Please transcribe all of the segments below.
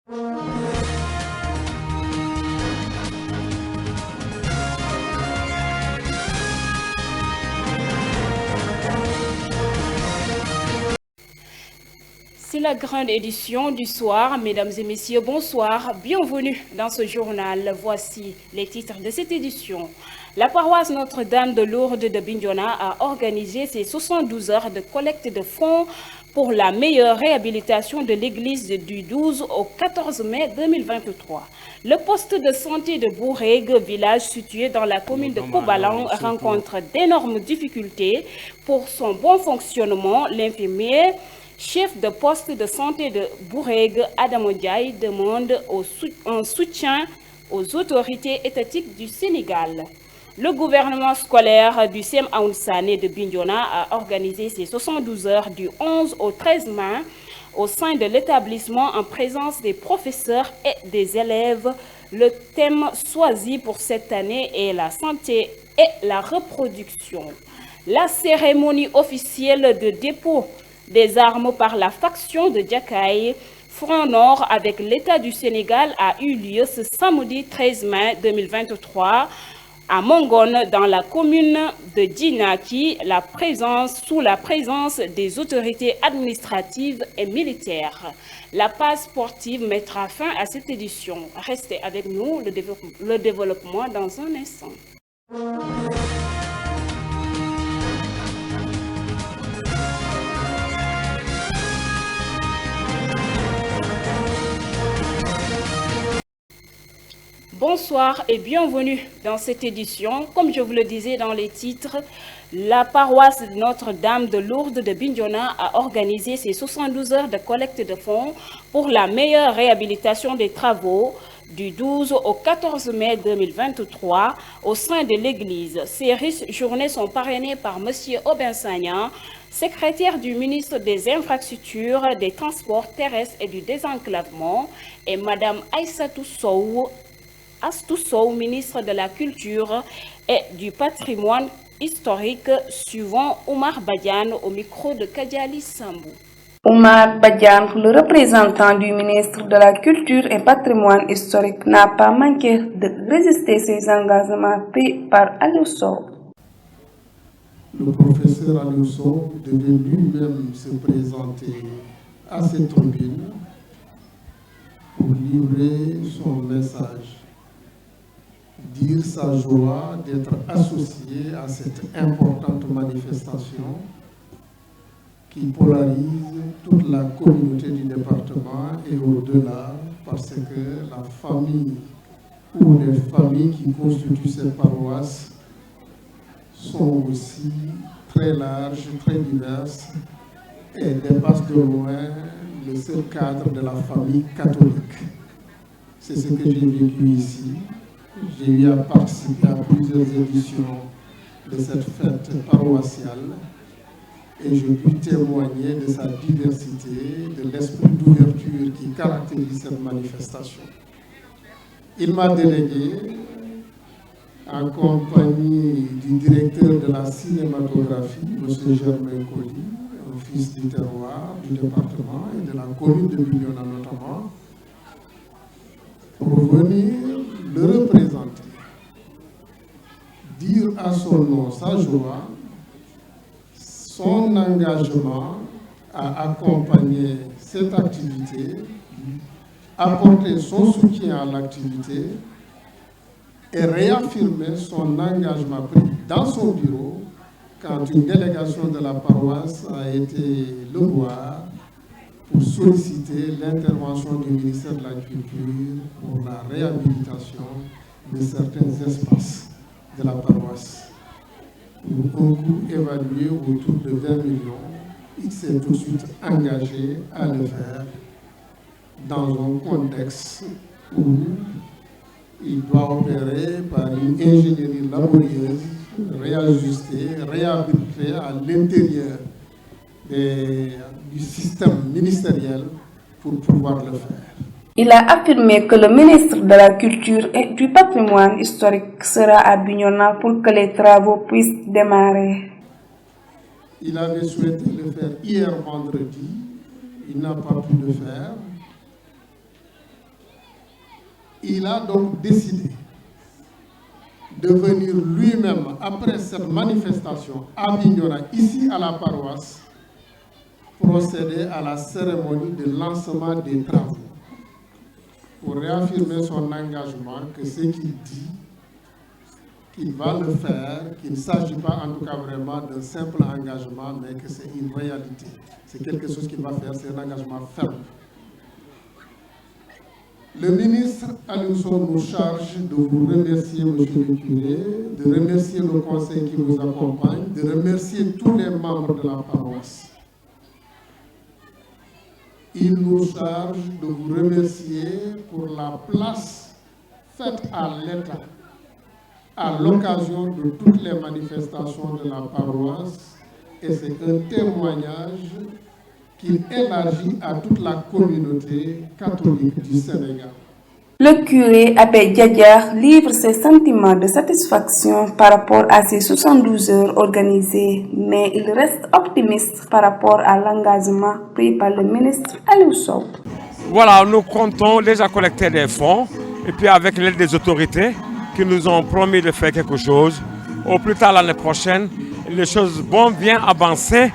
C'est la grande édition du soir. Mesdames et messieurs, bonsoir. Bienvenue dans ce journal. Voici les titres de cette édition. La paroisse Notre-Dame de Lourdes de Bignona a organisé ses 72 heures de collecte de fonds pour la meilleure réhabilitation de l'église du 12 au 14 mai 2023. Le poste de santé de Bourègue, village situé dans la commune de Kobalan, rencontre d'énormes difficultés pour son bon fonctionnement. L'infirmier chef de poste de santé de Bourègue, Adam Ndiaye, demande un soutien aux autorités étatiques du Sénégal. Le gouvernement scolaire du CEM Aounsane de Bignona a organisé ses 72 heures du 11 au 13 mai au sein de l'établissement en présence des professeurs et des élèves. Le thème choisi pour cette année est la santé et la reproduction. La cérémonie officielle de dépôt des armes par la faction de Djakaï, Front Nord avec l'État du Sénégal a eu lieu ce samedi 13 mai 2023 à Mongone dans la commune de Djinaki, sous la présence des autorités administratives et militaires. La page sportive mettra fin à cette édition. Restez avec nous, le développement dans un instant. Bonsoir et bienvenue dans cette édition. Comme je vous le disais dans les titres, la paroisse Notre-Dame de Lourdes de Bignona a organisé ses 72 heures de collecte de fonds pour la meilleure réhabilitation des travaux du 12 au 14 mai 2023 au sein de l'église. Ces riches journées sont parrainées par M. Aubin Sagnan, secrétaire du ministre des Infrastructures, des Transports terrestres et du Désenclavement, et Mme Aïssatou Sow, Astou ministre de la Culture et du Patrimoine historique, suivant Oumar Badiane au micro de Kadiali Sambou. Oumar Badiane, le représentant du ministre de la Culture et Patrimoine historique, n'a pas manqué de résister ses engagements pris par Aliou Sow. Le professeur Aliou Sow devait lui-même se présenter à cette tribune pour livrer son message, dire sa joie d'être associé à cette importante manifestation qui polarise toute la communauté du département et au-delà, parce que la famille ou les familles qui constituent cette paroisse sont aussi très larges, très diverses et dépassent de loin le seul cadre de la famille catholique. C'est ce que j'ai vécu ici. J'ai eu à participer à plusieurs éditions de cette fête paroissiale et je puis témoigner de sa diversité, de l'esprit d'ouverture qui caractérise cette manifestation. Il m'a délégué, en compagnie du directeur de la cinématographie, M. Germain Colli, un fils du terroir, du département et de la commune de Bignona notamment, pour venir le représenter, dire à son nom sa joie, son engagement à accompagner cette activité, apporter son soutien à l'activité et réaffirmer son engagement pris dans son bureau quand une délégation de la paroisse a été le voir pour solliciter l'intervention du ministère de la Culture pour la réhabilitation de certains espaces de la paroisse. Pour un coût évalué autour de 20 millions, il s'est tout de suite engagé à le faire dans un contexte où il doit opérer par une ingénierie laborieuse, réajuster, réhabiliter à l'intérieur du système ministériel pour pouvoir le faire. Il a affirmé que le ministre de la Culture et du Patrimoine historique sera à Bignona pour que les travaux puissent démarrer. Il avait souhaité le faire hier vendredi, il n'a pas pu le faire. Il a donc décidé de venir lui-même, après cette manifestation à Bignona, ici à la paroisse, procéder à la cérémonie de lancement des travaux pour réaffirmer son engagement que ce qu'il dit, qu'il va le faire, qu'il ne s'agit pas en tout cas vraiment d'un simple engagement, mais que c'est une réalité. C'est quelque chose qu'il va faire, c'est un engagement ferme. Le ministre Aliou Sow nous charge de vous remercier, monsieur le curé, de remercier le conseil qui vous accompagne, de remercier tous les membres de la paroisse. Il nous charge de vous remercier pour la place faite à l'État à l'occasion de toutes les manifestations de la paroisse, et c'est un témoignage qu'il élargit à toute la communauté catholique du Sénégal. Le curé Abbé Diadiar livre ses sentiments de satisfaction par rapport à ces 72 heures organisées, mais il reste optimiste par rapport à l'engagement pris par le ministre Aliou Sow. Voilà, nous comptons déjà collecter des fonds, et puis avec l'aide des autorités qui nous ont promis de faire quelque chose, au plus tard l'année prochaine, les choses vont bien avancer.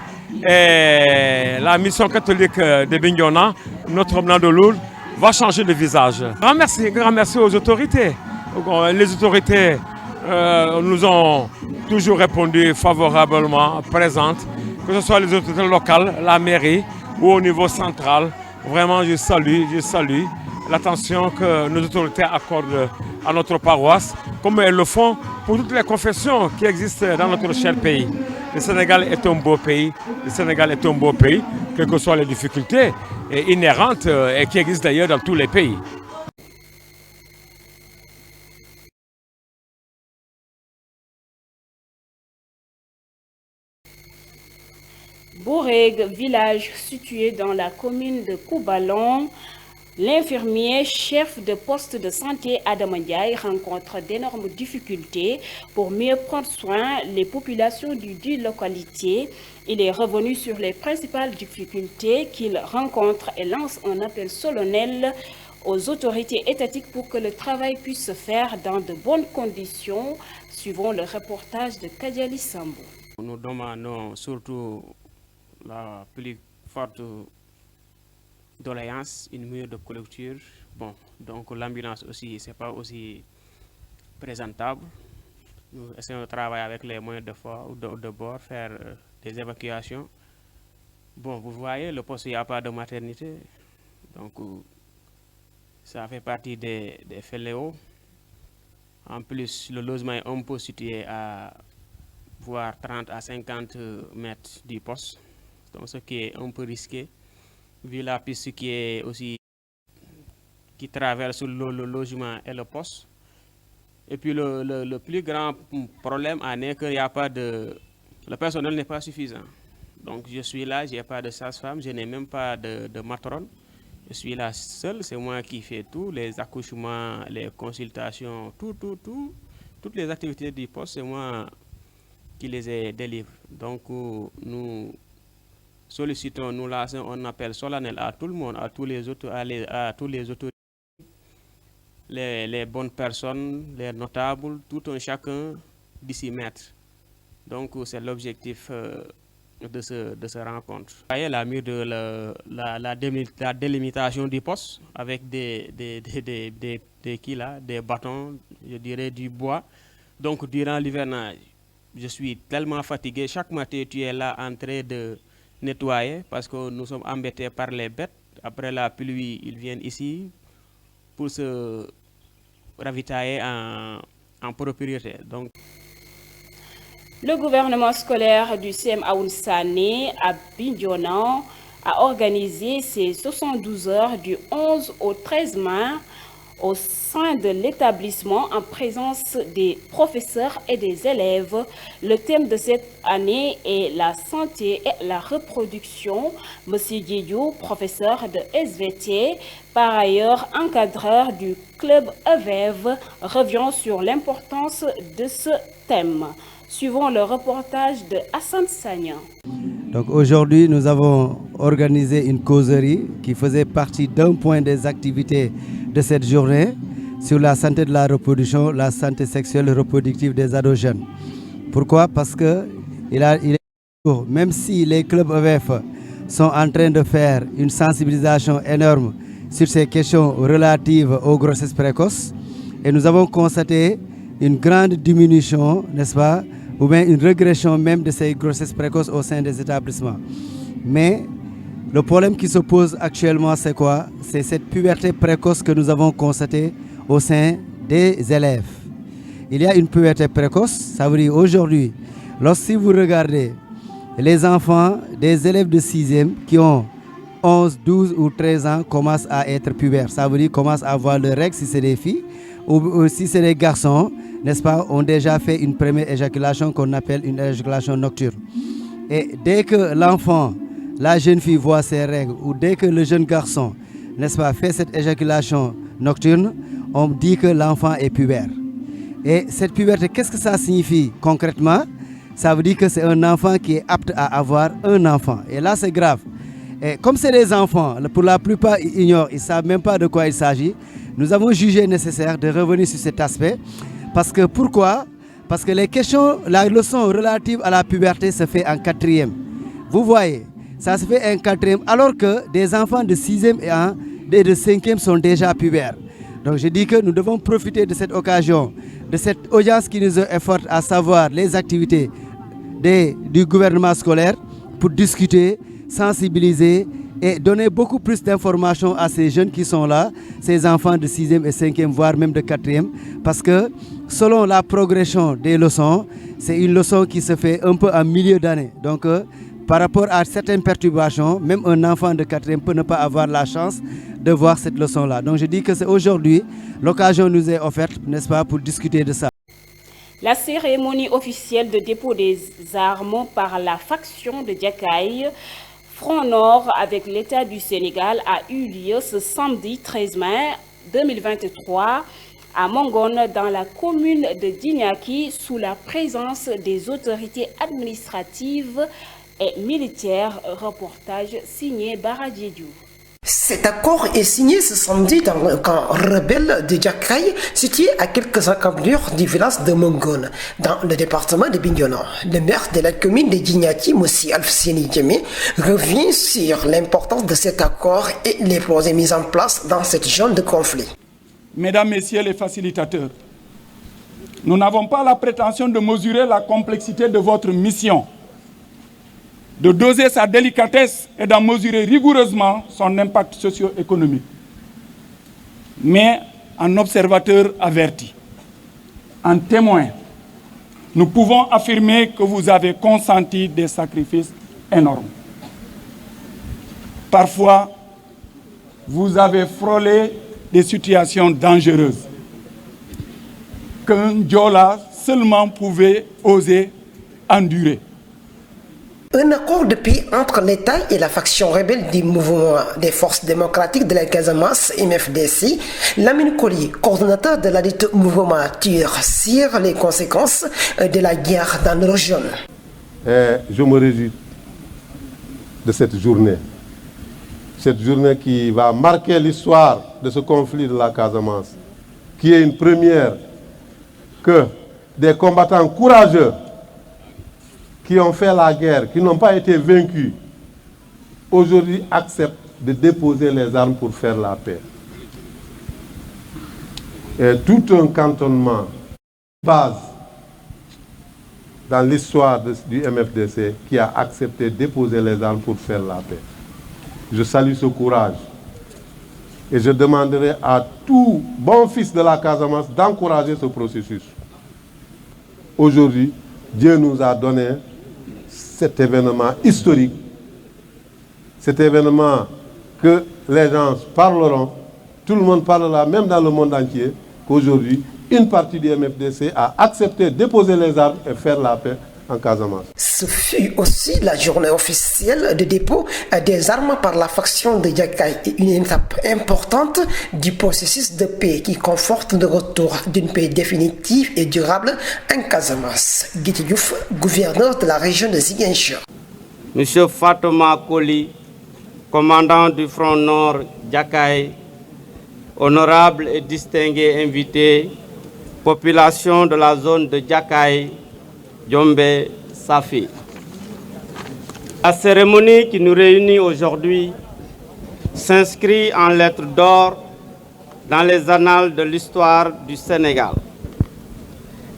Et la mission catholique de Bignona, Notre-Dame de Lourdes, va changer de visage. Grand merci aux autorités. Les autorités nous ont toujours répondu favorablement, présentes, que ce soit les autorités locales, la mairie ou au niveau central. Vraiment, je salue l'attention que nos autorités accordent à notre paroisse, comme elles le font pour toutes les confessions qui existent dans notre cher pays. Le Sénégal est un beau pays, quelles que soient les difficultés inhérentes et qui existent d'ailleurs dans tous les pays. Boureg, village situé dans la commune de Koubalon, l'infirmier chef de poste de santé Adama Ndiaye rencontre d'énormes difficultés pour mieux prendre soin des populations du dit localité. Il est revenu sur les principales difficultés qu'il rencontre et lance un appel solennel aux autorités étatiques pour que le travail puisse se faire dans de bonnes conditions, suivant le reportage de Kadiali Sambou. Nous demandons surtout la plus forte doléance, une mur de clôture. Bon, donc l'ambulance aussi, c'est pas aussi présentable. Nous essayons de travailler avec les moyens de bord, faire des évacuations. Bon, vous voyez, le poste, il n'y a pas de maternité. Donc, ça fait partie des fléaux. En plus, le logement est un peu situé à voire 30 à 50 mètres du poste. Donc, ce qui est un peu risqué. Vu la piste qui traverse le logement et le poste. Et puis le plus grand problème est qu'il n'y a pas de... Le personnel n'est pas suffisant. Donc je suis là, je n'ai pas de sage-femme, je n'ai même pas de matrone. Je suis là seul, c'est moi qui fais tout, les accouchements, les consultations, tout. Toutes les activités du poste, c'est moi qui les délivre. Donc nous sollicitons, nous lançons un appel solennel à tout le monde, à tous les autorités, les bonnes personnes, les notables, tout un chacun d'y mettre. Donc c'est l'objectif de ce rencontre. Vous voyez la mur de la délimitation du poste avec des bâtons, je dirais du bois. Donc durant l'hivernage, je suis tellement fatigué. Chaque matin, tu es là en train de nettoyer parce que nous sommes embêtés par les bêtes. Après la pluie, ils viennent ici pour se ravitailler en propriété. Donc, le gouvernement scolaire du CEM Aoun Sané à Bignona a organisé ses 72 heures du 11 au 13 mai au sein de l'établissement en présence des professeurs et des élèves. Le thème de cette année est la santé et la reproduction. Monsieur Diédiou, professeur de SVT, par ailleurs encadreur du club EVEV, revient sur l'importance de ce thème. Suivons le reportage de Hassan Sagna. Donc aujourd'hui, nous avons organisé une causerie qui faisait partie d'un point des activités de cette journée. sur la santé de la reproduction, la santé sexuelle et reproductive des ados jeunes. Pourquoi? Parce que même si les clubs EVF sont en train de faire une sensibilisation énorme sur ces questions relatives aux grossesses précoces, et nous avons constaté une grande diminution, n'est-ce pas, ou bien une régression même de ces grossesses précoces au sein des établissements. Mais le problème qui se pose actuellement, c'est quoi? C'est cette puberté précoce que nous avons constatée au sein des élèves. Il y a une puberté précoce, ça veut dire aujourd'hui, lorsque vous regardez les enfants des élèves de 6e qui ont 11, 12 ou 13 ans commencent à être pubères. Ça veut dire commencent à avoir le règle si c'est des filles, ou si c'est des garçons, n'est-ce pas, ont déjà fait une première éjaculation qu'on appelle une éjaculation nocturne. Et dès que l'enfant, la jeune fille voit ses règles, ou dès que le jeune garçon, n'est-ce pas, fait cette éjaculation nocturne, on dit que l'enfant est pubère. Et cette puberté, qu'est-ce que ça signifie concrètement? Ça veut dire que c'est un enfant qui est apte à avoir un enfant. Et là, c'est grave. Et comme c'est des enfants, pour la plupart, ils ignorent, ils ne savent même pas de quoi il s'agit. Nous avons jugé nécessaire de revenir sur cet aspect. Parce que pourquoi? Parce que les questions, la leçon relative à la puberté se fait en 4e. Vous voyez, ça se fait en 4e, alors que des enfants de 6e et de 5e sont déjà pubères. Donc je dis que nous devons profiter de cette occasion, de cette audience qui nous est forte, à savoir les activités du gouvernement scolaire, pour discuter, sensibiliser et donner beaucoup plus d'informations à ces jeunes qui sont là, ces enfants de 6e et 5e, voire même de 4e, parce que selon la progression des leçons, c'est une leçon qui se fait un peu en milieu d'année. Donc par rapport à certaines perturbations, même un enfant de 4e peut ne pas avoir la chance de voir cette leçon-là. Donc je dis que c'est aujourd'hui, l'occasion nous est offerte, n'est-ce pas, pour discuter de ça. La cérémonie officielle de dépôt des armes par la faction de Diakaye, Front Nord avec l'État du Sénégal, a eu lieu ce samedi 13 mai 2023 à Mongone, dans la commune de Dignaki, sous la présence des autorités administratives et militaires. Reportage signé Baradiédiou. Cet accord est signé ce samedi dans le camp rebelle de Diakaye, situé à quelques encablures du village de Mongone, dans le département de Bignona. Le maire de la commune de Dignaki, Moussi Alfseni Djemé, revient sur l'importance de cet accord et les projets mis en place dans cette zone de conflit. Mesdames, Messieurs les facilitateurs, nous n'avons pas la prétention de mesurer la complexité de votre mission, de doser sa délicatesse et d'en mesurer rigoureusement son impact socio-économique. Mais en observateur averti, en témoin, nous pouvons affirmer que vous avez consenti des sacrifices énormes. Parfois, vous avez frôlé des situations dangereuses qu'un Diola seulement pouvait oser endurer. Un accord de paix entre l'État et la faction rebelle du mouvement des forces démocratiques de la Casamance, MFDC, Lamine Koli, coordonnateur de la dite mouvement, tire sur les conséquences de la guerre dans nos régions. Je me réjouis de cette journée qui va marquer l'histoire de ce conflit de la Casamance, qui est une première que des combattants courageux qui ont fait la guerre, qui n'ont pas été vaincus, aujourd'hui acceptent de déposer les armes pour faire la paix. Et tout un cantonnement base dans l'histoire du MFDC qui a accepté de déposer les armes pour faire la paix. Je salue ce courage et je demanderai à tout bon fils de la Casamance d'encourager ce processus. Aujourd'hui, Dieu nous a donné cet événement historique, cet événement que les gens parleront, tout le monde parlera, même dans le monde entier, qu'aujourd'hui, une partie du MFDC a accepté de déposer les armes et faire la paix en Casamance. Ce fut aussi la journée officielle de dépôt des armes par la faction de Diakaye, une étape importante du processus de paix qui conforte le retour d'une paix définitive et durable en Casamance. Guité Diouf, gouverneur de la région de Ziguinchor. Monsieur Fatoma Koli, commandant du Front Nord Diakaye, honorables et distingués invités, population de la zone de Djakaï, Djombe, Safi. La cérémonie qui nous réunit aujourd'hui s'inscrit en lettres d'or dans les annales de l'histoire du Sénégal.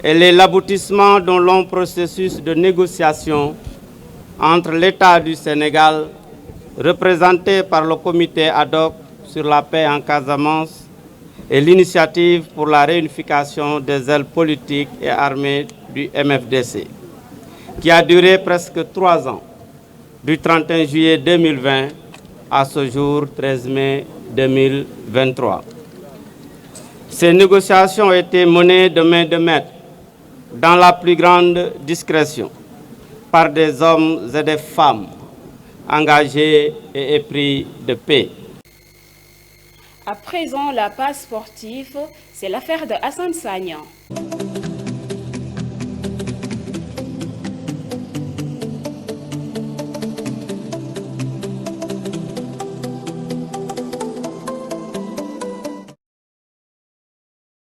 Elle est l'aboutissement d'un long processus de négociation entre l'État du Sénégal, représenté par le comité ad hoc sur la paix en Casamance, et l'initiative pour la réunification des ailes politiques et armées du MFDC, qui a duré presque 3 ans, du 31 juillet 2020 à ce jour 13 mai 2023. Ces négociations ont été menées de main de maître dans la plus grande discrétion par des hommes et des femmes engagés et épris de paix. À présent, la page sportive, c'est l'affaire de Hassan Sagnan.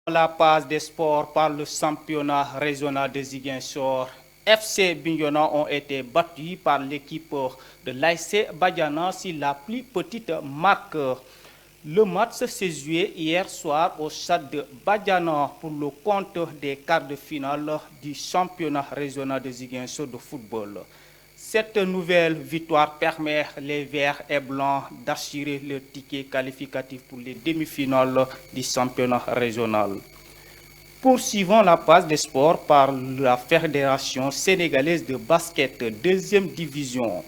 La page des sports par le championnat régional de Ziguinchor. FC Bignona ont été battus par l'équipe de l'ASC Badiana sur la plus petite marque. Le match s'est joué hier soir au stade de Badiana pour le compte des quarts de finale du championnat régional de Ziguinchor de football. Cette nouvelle victoire permet les Verts et Blancs d'assurer le ticket qualificatif pour les demi-finales du championnat régional. Poursuivons la page des sports par la Fédération sénégalaise de basket, 2e division.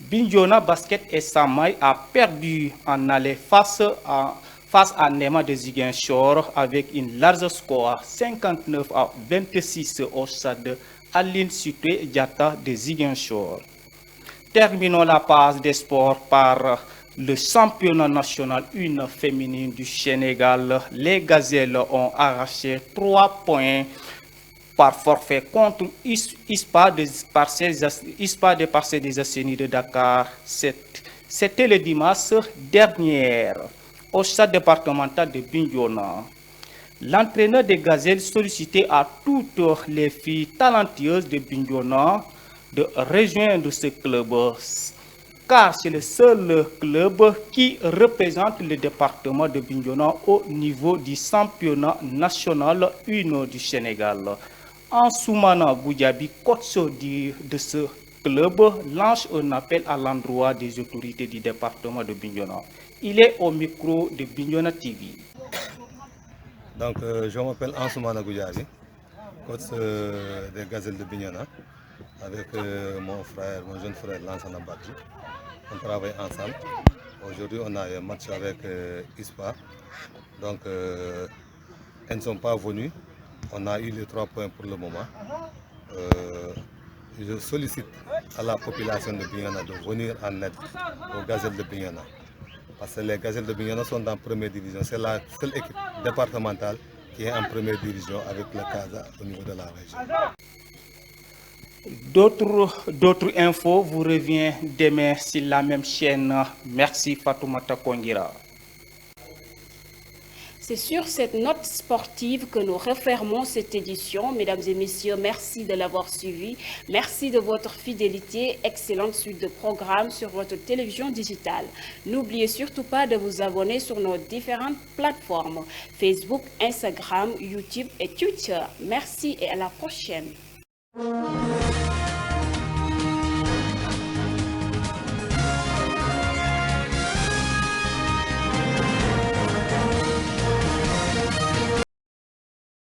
Bignona Basket et Samaï a perdu en aller face à Nema de Ziguinchor avec une large score 59-26 au stade Aline Situé Diatta de Ziguinchor. Terminons la page des sports par le championnat national 1 féminine du Sénégal. Les Gazelles ont arraché 3 points par forfait contre ISPA de Parcelles des Assainies de Dakar. C'était le dimanche dernier au stade départemental de Bignona. L'entraîneur des Gazelles sollicitait à toutes les filles talentueuses de Bignona de rejoindre ce club, car c'est le seul club qui représente le département de Bignona au niveau du championnat national 1 du Sénégal. Ansoumana Goudiaby, coach de ce club, lance un appel à l'endroit des autorités du département de Bignona. Il est au micro de Bignona TV. Donc, je m'appelle Ansoumana Goudiaby, coach des Gazelles de Bignona, avec mon jeune frère Lansana Badji. On travaille ensemble. Aujourd'hui, on a un match avec ISPA. Donc, elles ne sont pas venues. On a eu les 3 points pour le moment. Je sollicite à la population de Bignona de venir en aide aux Gazelles de Bignona. Parce que les Gazelles de Bignona sont en première division. C'est la seule équipe départementale qui est en première division avec le CASA au niveau de la région. D'autres infos vous reviennent demain sur la même chaîne. Merci Fatoumata Kongira. C'est sur cette note sportive que nous refermons cette édition. Mesdames et messieurs, merci de l'avoir suivi. Merci de votre fidélité. Excellente suite de programmes sur votre télévision digitale. N'oubliez surtout pas de vous abonner sur nos différentes plateformes Facebook, Instagram, YouTube et Twitter. Merci et à la prochaine.